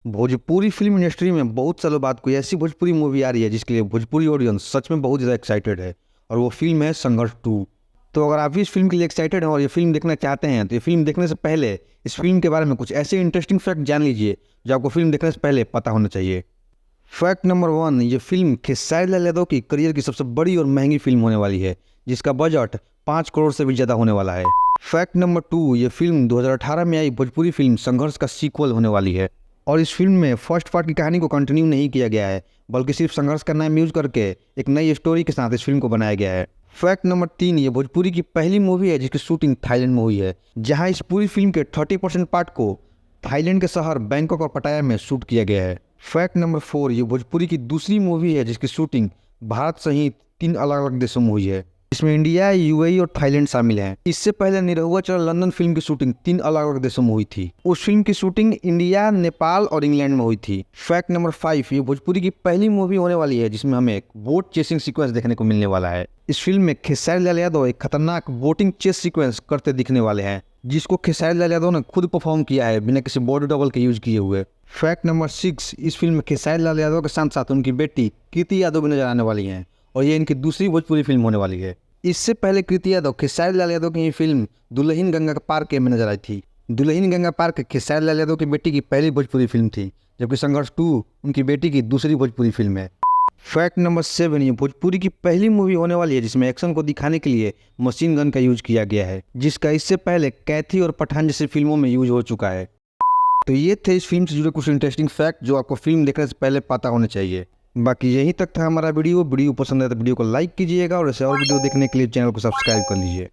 Bhojpuri film industry में बहुत सालों बाद कोई ऐसी भोजपुरी मूवी आ रही है जिसके लिए भोजपुरी ऑडियंस सच में बहुत ज़्यादा एक्साइटेड है। और वो फिल्म है संघर्ष 2। तो अगर आप भी इस फिल्म के लिए एक्साइटेड हैं और ये फिल्म देखना चाहते हैं तो ये फिल्म देखने से पहले इस फिल्म के बारे में कुछ ऐसे इंटरेस्टिंग फैक्ट जान लीजिए जो आपको फिल्म देखने से पहले पता होना चाहिए। फैक्ट नंबर 1, ये फिल्म खेसारी लाल यादव की करियर की सबसे बड़ी और महंगी फिल्म होने वाली है, जिसका बजट 5 करोड़ से भी ज़्यादा होने वाला है। फैक्ट नंबर 2, ये फिल्म 2018 में आई भोजपुरी फिल्म संघर्ष का सीक्वल होने वाली है। और इस फिल्म में फर्स्ट पार्ट की कहानी को कंटिन्यू नहीं किया गया है, बल्कि सिर्फ संघर्ष का नाम यूज करके एक नई स्टोरी के साथ इस फिल्म को बनाया गया है। फैक्ट नंबर 3, ये भोजपुरी की पहली मूवी है जिसकी शूटिंग थाईलैंड में हुई है, जहां इस पूरी फिल्म के 30% पार्ट को थाईलैंड के शहर बैंकॉक और पटाया में शूट किया गया है। फैक्ट नंबर 4, ये भोजपुरी की दूसरी मूवी है जिसकी शूटिंग भारत सहित 3 अलग अलग देशों में हुई है, इसमें इंडिया, यूएई और थाईलैंड शामिल हैं। इससे पहले निरहुआ चल लंदन फिल्म की शूटिंग 3 अलग अलग देशों में हुई थी। उस फिल्म की शूटिंग इंडिया, नेपाल और इंग्लैंड में हुई थी। फैक्ट नंबर 5, ये भोजपुरी की पहली मूवी होने वाली है जिसमें हमें एक बोट चेसिंग सीक्वेंस देखने को मिलने वाला है। इस फिल्म में खेसारी लाल यादव एक खतरनाक बोटिंग चेस सीक्वेंस करते दिखने वाले हैं, जिसको खेसारी लाल यादव ने खुद परफॉर्म किया है बिना किसी बॉडी डबल के यूज किए हुए। फैक्ट नंबर 6, इस फिल्म में खेसारी लाल यादव के साथ साथ उनकी बेटी कृति यादव भी नजर आने वाली हैं और ये इनकी दूसरी भोजपुरी फिल्म होने वाली है। इससे पहले कृति यादव खेसारी लाल यादव की ये फिल्म दुल्हन गंगा पार के में नजर आई थी। दुल्हन गंगा पार के खेसारी लाल यादव की बेटी की पहली भोजपुरी फिल्म थी, जबकि संघर्ष 2 उनकी बेटी की दूसरी भोजपुरी फिल्म है। फैक्ट नंबर 7, ये भोजपुरी की पहली मूवी होने वाली है जिसमें एक्शन को दिखाने के लिए मशीन गन का यूज किया गया है, जिसका इससे पहले कैथी और पठान जैसी फिल्मों में यूज हो चुका है। तो ये थे इस फिल्म से जुड़े कुछ इंटरेस्टिंग फैक्ट जो आपको फिल्म देखने से पहले पता होने चाहिए। बाकी यहीं तक था हमारा वीडियो पसंद है तो वीडियो को लाइक कीजिएगा और ऐसे और वीडियो देखने के लिए चैनल को सब्सक्राइब कर लीजिए।